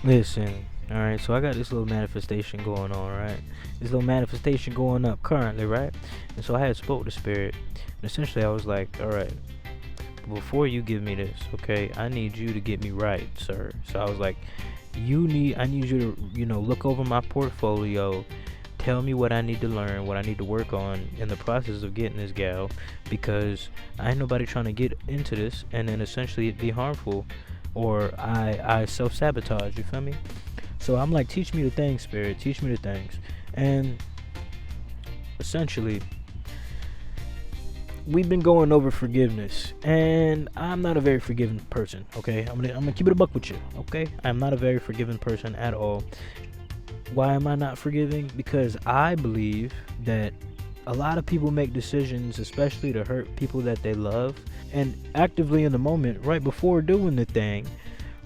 Listen, alright, so I got this little manifestation going on, right? This little manifestation going up currently, right? And so I had spoke to spirit, and essentially I was like, alright, before you give me this, okay, I need you to get me right, sir. So I was like, I need you to, look over my portfolio, tell me what I need to learn, what I need to work on in the process of getting this gal, because I ain't nobody trying to get into this and then essentially it be harmful, or I self sabotage. You feel me? So I'm like, teach me the things, spirit. Teach me the things, and essentially we've been going over forgiveness, and I'm not a very forgiving person. Okay, I'm gonna keep it a buck with you. Okay, I'm not a very forgiving person at all. Why am I not forgiving? Because I believe that a lot of people make decisions, especially to hurt people that they love, and actively in the moment, right before doing the thing,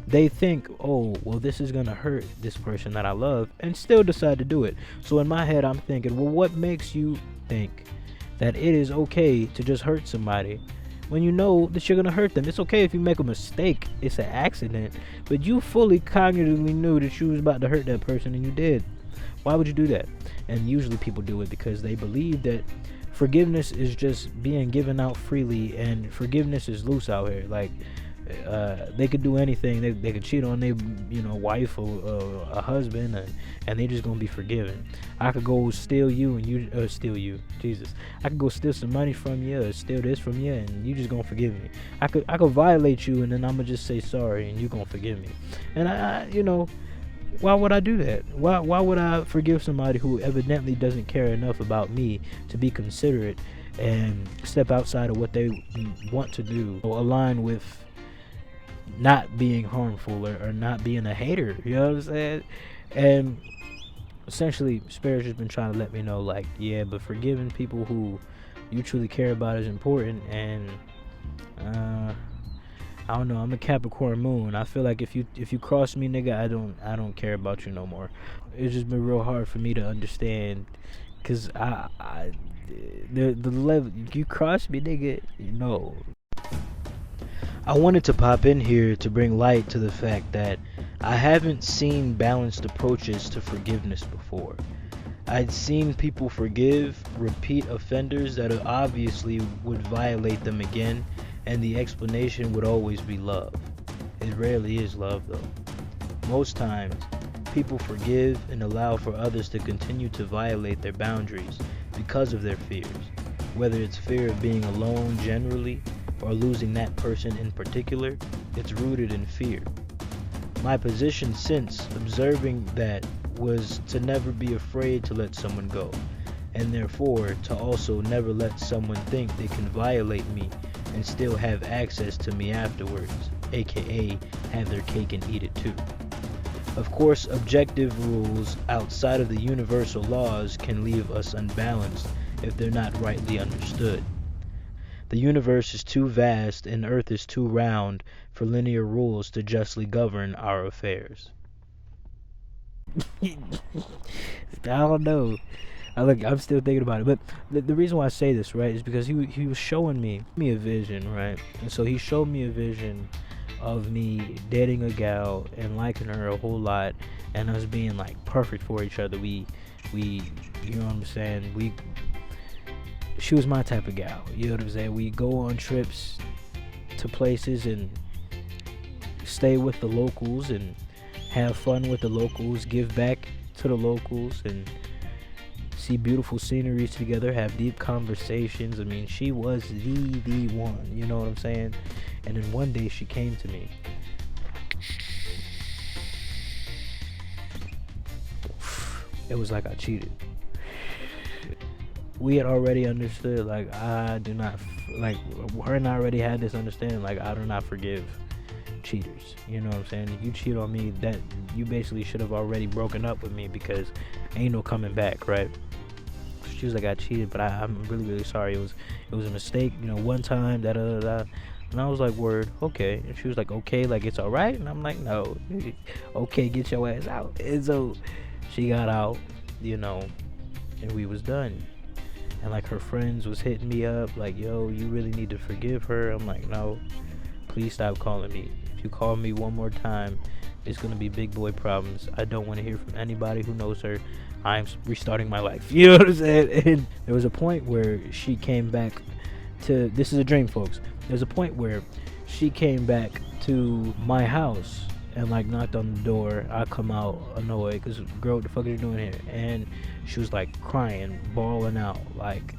they think, oh, well, this is gonna hurt this person that I love, and still decide to do it. So in my head, I'm thinking, well, what makes you think that it is okay to just hurt somebody when you know that you're gonna hurt them? It's okay if you make a mistake, it's an accident, but you fully cognitively knew that you was about to hurt that person and you did. Why would you do that? And usually people do it because they believe that forgiveness is just being given out freely, and forgiveness is loose out here. Like, they could do anything. They could cheat on their wife or a husband, and they just gonna be forgiven. I could go steal you and you steal you, Jesus. I could go steal some money from you or steal this from you, and you just gonna forgive me. I could violate you, and then I'm gonna just say sorry and you gonna forgive me. And why would I do that? Why would I forgive somebody who evidently doesn't care enough about me to be considerate and step outside of what they want to do, or align with not being harmful, or not being a hater? You know what I'm saying? And essentially, Spirit's just been trying to let me know, like, yeah, but forgiving people who you truly care about is important. And I don't know. I'm a Capricorn moon. I feel like if you cross me, nigga, I don't care about you no more. It's just been real hard for me to understand, cause the level you cross me, nigga. No. I wanted to pop in here to bring light to the fact that I haven't seen balanced approaches to forgiveness before. I'd seen people forgive repeat offenders that obviously would violate them again, and the explanation would always be love. It rarely is love, though. Most times, people forgive and allow for others to continue to violate their boundaries because of their fears, whether it's fear of being alone generally or losing that person in particular. It's rooted in fear. My position since observing that was to never be afraid to let someone go, and therefore to also never let someone think they can violate me and still have access to me afterwards, aka have their cake and eat it too. Of course, objective rules outside of the universal laws can leave us unbalanced if they're not rightly understood. The universe is too vast and Earth is too round for linear rules to justly govern our affairs. I don't know. I'm still thinking about it. But the reason why I say this, right, is because he was showing me a vision, right? And so he showed me a vision of me dating a gal and liking her a whole lot, and us being like perfect for each other. We you know what I'm saying? She was my type of gal. You know what I'm saying? We go on trips to places and stay with the locals and have fun with the locals, give back to the locals, and see beautiful sceneries together, have deep conversations. I mean, she was the one, you know what I'm saying? And then one day she came to me. It was like I cheated. We had already understood, like, I do not, like, her and I already had this understanding, like, I do not forgive cheaters. You know what I'm saying? If you cheat on me, that you basically should have already broken up with me, because ain't no coming back, right? She was like, I cheated, but I'm really, really sorry. It was a mistake, one time, da da da da. And I was like, word, okay. And she was like, okay, like, it's alright? And I'm like, no. Okay, get your ass out. And so she got out, and we was done. And like, her friends was hitting me up like, yo, you really need to forgive her. I'm like, no, please stop calling me. If you call me one more time, It's gonna be big boy problems. I don't want to hear from anybody who knows her. I'm restarting my life. You know what I'm saying? And there was a point where she came back to. This is a dream, folks. There's a point where she came back to my house and like knocked on the door. I come out annoyed because, girl, what the fuck are you doing here? And she was like crying, bawling out, like,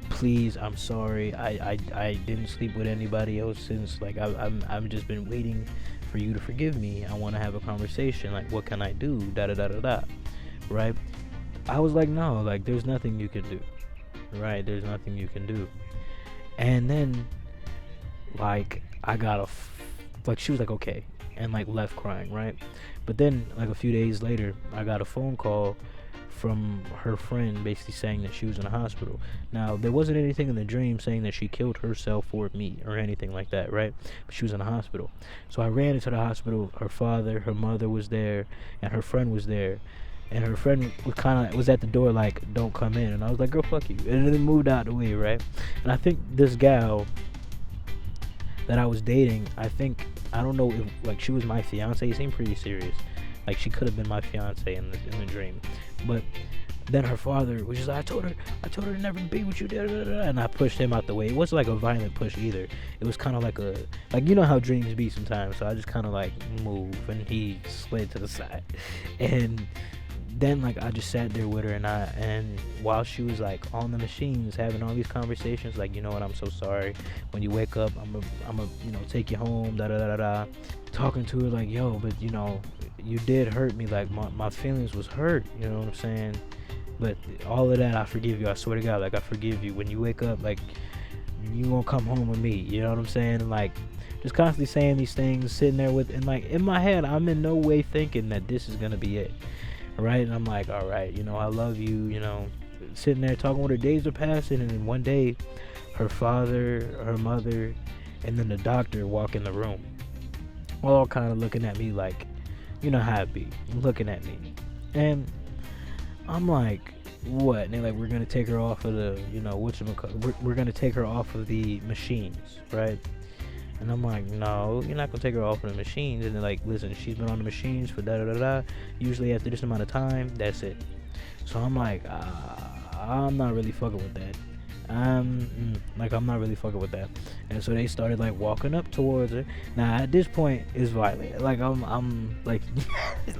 please, I'm sorry. I didn't sleep with anybody else since, like, I'm just been waiting for you to forgive me. I want to have a conversation. Like, what can I do? Da da da da da. Right? I was like, no, like, there's nothing you can do. Right? There's nothing you can do. And then, like, I got like, she was like, okay, and like left crying, right? But then, like, a few days later, I got a phone call from her friend basically saying that she was in a hospital. Now, there wasn't anything in the dream saying that she killed herself for me or anything like that, right? But she was in a hospital. So I ran into the hospital. Her father, her mother was there, and her friend was there. And her friend was at the door like, don't come in. And I was like, girl, fuck you. And then moved out the way, right? And I think this gal that I was dating, I don't know if, like, she was my fiance. It seemed pretty serious. Like, she could have been my fiance in the dream. But then her father was just like, I told her to never be with you, da, da, da, and I pushed him out the way. It wasn't like a violent push either. It was kind of like you know how dreams be sometimes. So I just kind of like move, and he slid to the side. And then, like, I just sat there with her, and while she was like on the machines having all these conversations, like, you know what, I'm so sorry. When you wake up, I'm a you know, take you home, da da da da da. Talking to her like, yo, but you know, you did hurt me. Like, my feelings was hurt. You know what I'm saying? But all of that, I forgive you. I swear to God, like, I forgive you. When you wake up, like, you gonna come home with me. You know what I'm saying? And, like, just constantly saying these things, sitting there with, and like in my head, I'm in no way thinking that this is gonna be it. Right? And I'm like, all right, you know, I love you, you know, sitting there talking with her. Days are passing, and then one day her father, her mother, and then the doctor walk in the room, all kind of looking at me like, you know how it be, looking at me. And I'm like, what? And they're like, we're gonna take her off of the, you know, we're gonna take her off of the machines, right? And I'm like, no, you're not gonna take her off of the machines. And they're like, listen, she's been on the machines for da da da da. Usually after this amount of time, that's it. So I'm like, I'm not really fucking with that. I'm not really fucking with that. And so they started like walking up towards her. Now at this point, it's violent. Like I'm like,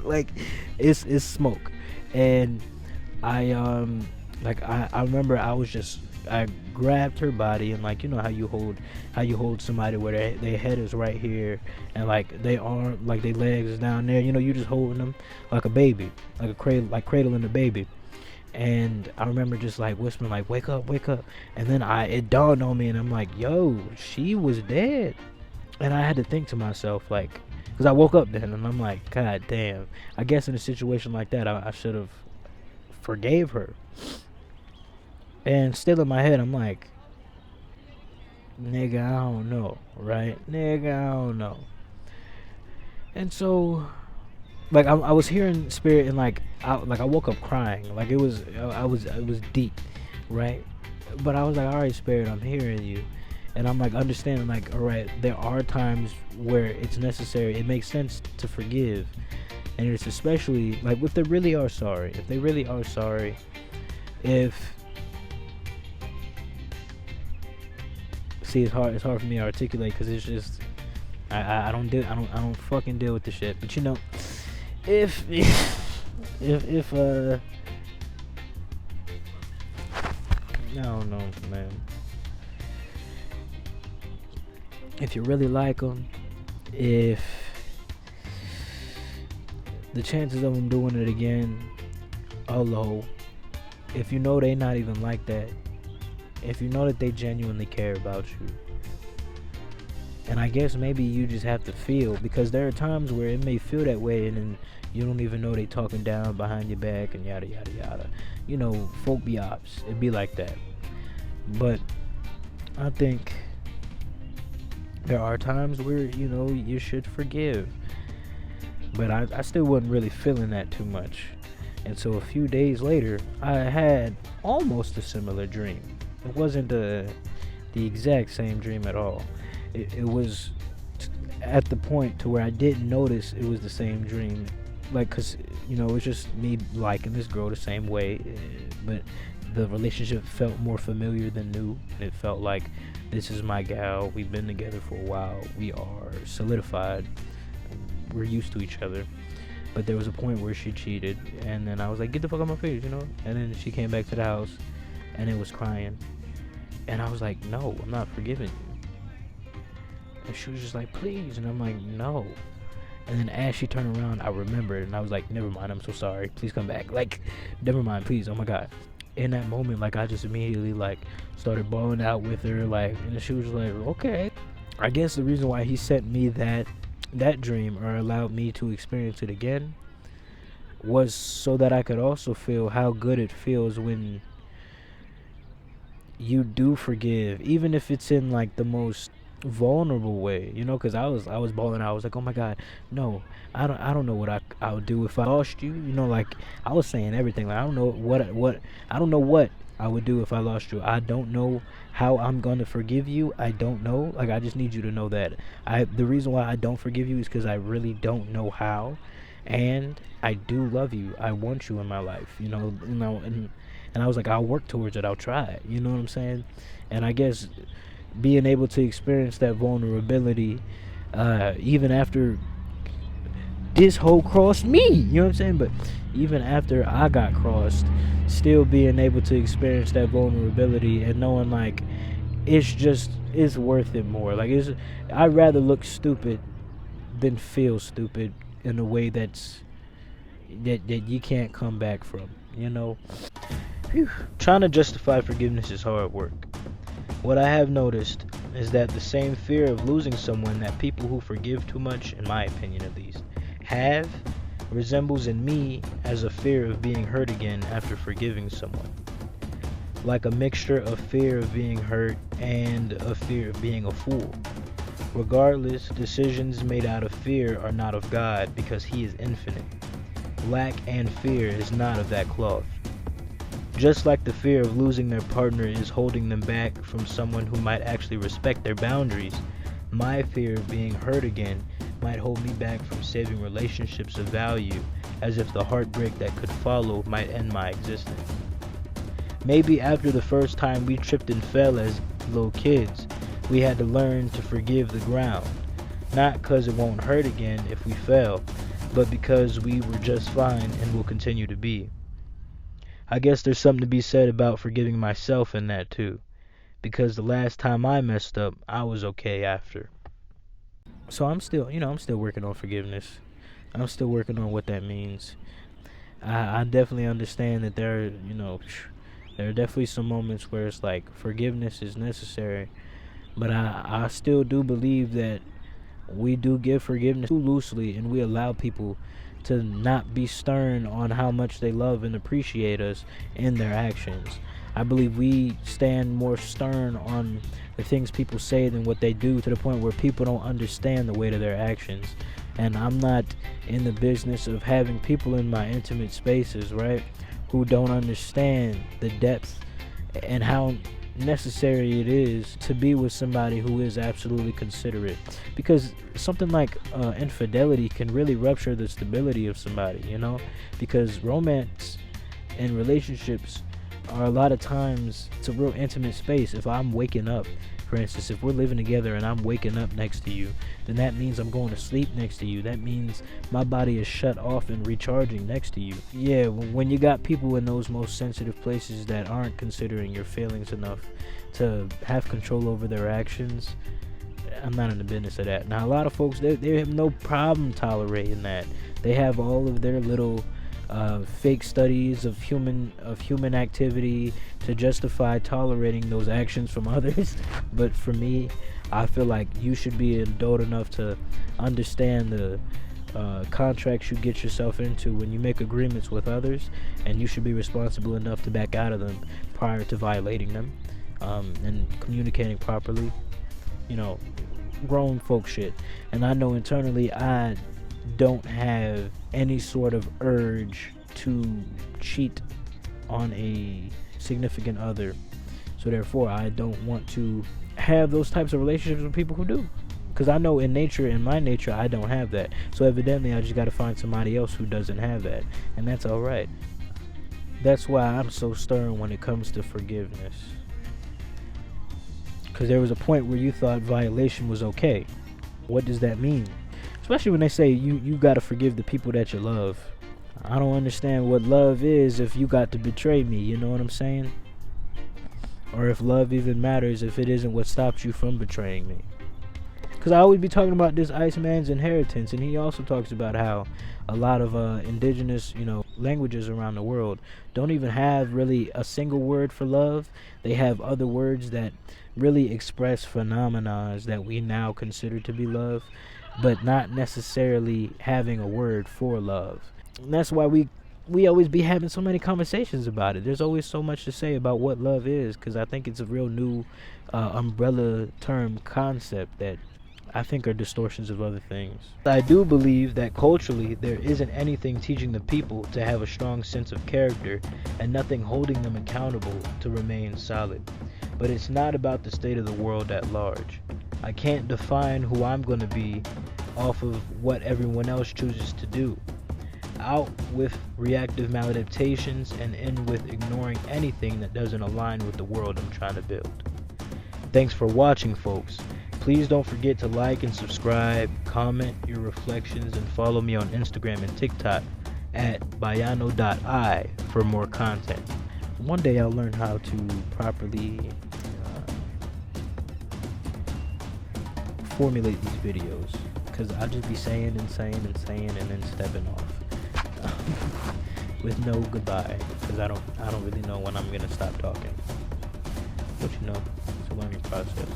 like it's smoke. And I remember I grabbed her body, and like, you know how you hold somebody where their head is right here, and like they arm, like their legs is down there, you know, you just holding them like a baby, like cradling a baby. And I remember just like whispering like, wake up, and then it dawned on me, and I'm like, yo, she was dead. And I had to think to myself, like, because I woke up then, and I'm like, god damn, I guess in a situation like that, I should have forgave her. And still in my head, I'm like, nigga, I don't know, right? Nigga, I don't know. And so, like, I was hearing spirit, and like I woke up crying, like it was deep, right? But I was like, all right, spirit, I'm hearing you, and I'm like understanding, like, all right, there are times where it's necessary, it makes sense to forgive, and it's especially like if they really are sorry, See, it's hard for me to articulate because it's just I don't fucking deal with the shit. But you know, if I don't know, man. If you really like them, if the chances of them doing it again are low, if you know they not even like that, if you know that they genuinely care about you, and I guess maybe you just have to feel, because there are times where it may feel that way, and then you don't even know they talking down behind your back and yada yada yada. You know, folk be ops. It be like that. But I think there are times where, you know, you should forgive. But I still wasn't really feeling that too much. And so a few days later, I had almost a similar dream. It wasn't the exact same dream at all. It was at the point to where I didn't notice it was the same dream. Like, cause it was just me liking this girl the same way, but the relationship felt more familiar than new. It felt like, this is my gal. We've been together for a while. We are solidified. We're used to each other. But there was a point where she cheated, and then I was like, get the fuck out my face, And then she came back to the house, and it was crying, and I was like, no, I'm not forgiving you. And she was just like, please, and I'm like, no. And then as she turned around, I remembered, and I was like, never mind, I'm so sorry. Please come back. Like, never mind, please. Oh my God. In that moment, like, I just immediately, like, started bawling out with her, like, and she was like, okay. I guess the reason why he sent me that dream, or allowed me to experience it again, was so that I could also feel how good it feels when you do forgive, even if it's in like the most vulnerable way, because I was balling out. I was like, oh my God, no, I don't know what I would do if I lost you. Like, I was saying everything. Like, I don't know what I don't know what I would do if I lost you. I don't know how I'm gonna forgive you. I don't know. Like, I just need you to know that the reason why I don't forgive you is because I really don't know how, and I do love you. I want you in my life. And I was like, I'll work towards it. I'll try it. You know what I'm saying? And I guess being able to experience that vulnerability, even after this whole crossed me, you know what I'm saying? But even after I got crossed, still being able to experience that vulnerability and knowing like it's worth it more. Like, I'd rather look stupid than feel stupid in a way that you can't come back from. Whew. Trying to justify forgiveness is hard work. What I have noticed is that the same fear of losing someone that people who forgive too much, in my opinion at least, have, resembles in me as a fear of being hurt again after forgiving someone. Like a mixture of fear of being hurt and a fear of being a fool. Regardless, decisions made out of fear are not of God because He is infinite. Lack and fear is not of that cloth. Just like the fear of losing their partner is holding them back from someone who might actually respect their boundaries, my fear of being hurt again might hold me back from saving relationships of value, as if the heartbreak that could follow might end my existence. Maybe after the first time we tripped and fell as little kids, we had to learn to forgive the ground, not because it won't hurt again if we fell, but because we were just fine and will continue to be. I guess there's something to be said about forgiving myself in that too, because the last time I messed up, I was okay after. So I'm still working on forgiveness. I'm still working on what that means. I definitely understand that there are definitely some moments where it's like forgiveness is necessary, but I still do believe that we do give forgiveness too loosely, and we allow people to not be stern on how much they love and appreciate us in their actions. I believe we stand more stern on the things people say than what they do, to the point where people don't understand the weight of their actions. And I'm not in the business of having people in my intimate spaces, right, who don't understand the depth and how necessary it is to be with somebody who is absolutely considerate, because something like infidelity can really rupture the stability of somebody, because romance and relationships are a lot of times, it's a real intimate space. If I'm waking up, for instance, if we're living together and I'm waking up next to you, then that means I'm going to sleep next to you. That means my body is shut off and recharging next to you. Yeah, when you got people in those most sensitive places that aren't considering your feelings enough to have control over their actions, I'm not in the business of that. Now, a lot of folks, they have no problem tolerating that. They have all of their little fake studies of human activity to justify tolerating those actions from others. But for me, I feel like you should be adult enough to understand the contracts you get yourself into when you make agreements with others, and you should be responsible enough to back out of them prior to violating them, and communicating properly. Grown folk shit. And I know internally I don't have any sort of urge to cheat on a significant other, so therefore I don't want to have those types of relationships with people who do, Because I know in my nature, I don't have that. So evidently, I just got to find somebody else who doesn't have that. And that's all right. That's why I'm so stern when it comes to forgiveness. Because there was a point where you thought violation was okay. What does that mean? Especially when they say you got to forgive the people that you love. I don't understand what love is if you got to betray me, you know what I'm saying? Or if love even matters if it isn't what stops you from betraying me. Because I always be talking about this Iceman's inheritance, and he also talks about how a lot of indigenous, languages around the world don't even have really a single word for love. They have other words that really express phenomena that we now consider to be love, but not necessarily having a word for love. And that's why we always be having so many conversations about it. There's always so much to say about what love is, because I think it's a real new umbrella term concept that I think are distortions of other things. I do believe that culturally there isn't anything teaching the people to have a strong sense of character and nothing holding them accountable to remain solid. But it's not about the state of the world at large. I can't define who I'm going to be off of what everyone else chooses to do. Out with reactive maladaptations and in with ignoring anything that doesn't align with the world I'm trying to build. Thanks for watching, folks. Please don't forget to like and subscribe, comment your reflections, and follow me on Instagram and TikTok at bayano.i for more content. One day I'll learn how to properly formulate these videos, because I'll just be saying and then stepping off with no goodbye, because I don't really know when I'm gonna stop talking. But it's a learning process.